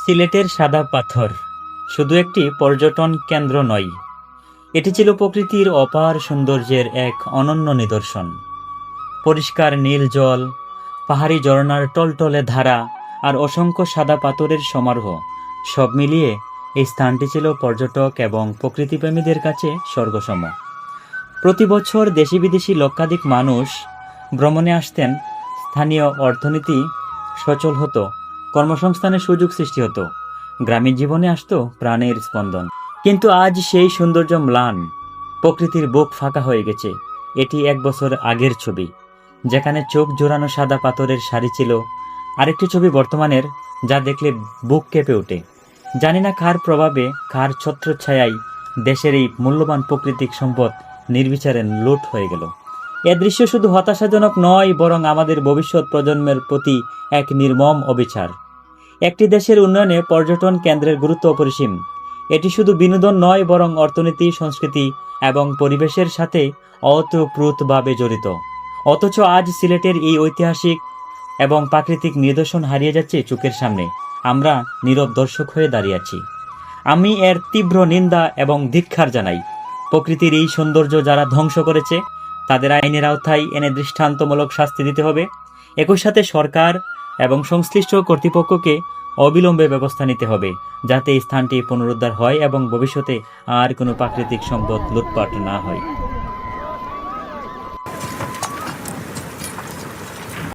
সিলেটের সাদা পাথর শুধু একটি পর্যটন কেন্দ্র নয়, এটি ছিল প্রকৃতির অপার সৌন্দর্যের এক অনন্য নিদর্শন। পরিষ্কার নীল জল, পাহাড়ি ঝর্ণার টলটলে ধারা আর অসংখ্য সাদা পাথরের সমারোহ, সব মিলিয়ে এই স্থানটি ছিল পর্যটক এবং প্রকৃতিপ্রেমীদের কাছে স্বর্গসম। প্রতি বছর দেশি বিদেশি লক্ষাধিক মানুষ ভ্রমণে আসতেন। স্থানীয় অর্থনীতি সচল হতো, কর্মসংস্থানের সুযোগ সৃষ্টি হতো, গ্রামীণ জীবনে আসতো প্রাণের স্পন্দন। কিন্তু আজ সেই সৌন্দর্য ম্লান, প্রকৃতির বুক ফাঁকা হয়ে গেছে। এটি 1 বছর আগের ছবি, যেখানে চোখ জোড়ানো সাদা পাথরের সারি ছিল। আরেকটি ছবি বর্তমানের, যা দেখলে বুক কেঁপে ওঠে। জানি না কার প্রভাবে, কার ছত্রছায়ায় দেশের এই মূল্যবান প্রাকৃতিক সম্পদ নির্বিচারে লুট হয়ে গেল। এ দৃশ্য শুধু হতাশাজনক নয়, বরং আমাদের ভবিষ্যৎ প্রজন্মের প্রতি এক নির্মম অবিচার। একটি দেশের উন্নয়নে পর্যটন কেন্দ্রের গুরুত্ব অপরিসীম। এটি শুধু বিনোদন নয়, বরং অর্থনীতি, সংস্কৃতি এবং পরিবেশের সাথে ওতপ্রোতভাবে জড়িত। অথচ আজ সিলেটের এই ঐতিহাসিক এবং প্রাকৃতিক নিদর্শন হারিয়ে যাচ্ছে চোখের সামনে। আমরা নীরব দর্শক হয়ে দাঁড়িয়ে আছি। আমি এর তীব্র নিন্দা এবং ধিক্কার জানাই। প্রকৃতির এই সৌন্দর্য যারা ধ্বংস করেছে, তাদের আইনের আওতায় এনে দৃষ্টান্তমূলক শাস্তি দিতে হবে। একই সাথে সরকার এবং সংশ্লিষ্ট কর্তৃপক্ষকে অবিলম্বে ব্যবস্থা নিতে হবে, যাতে এই স্থানটি পুনরুদ্ধার হয় এবং ভবিষ্যতে আর কোনো প্রাকৃতিক সম্পদ লুটপাট না হয়।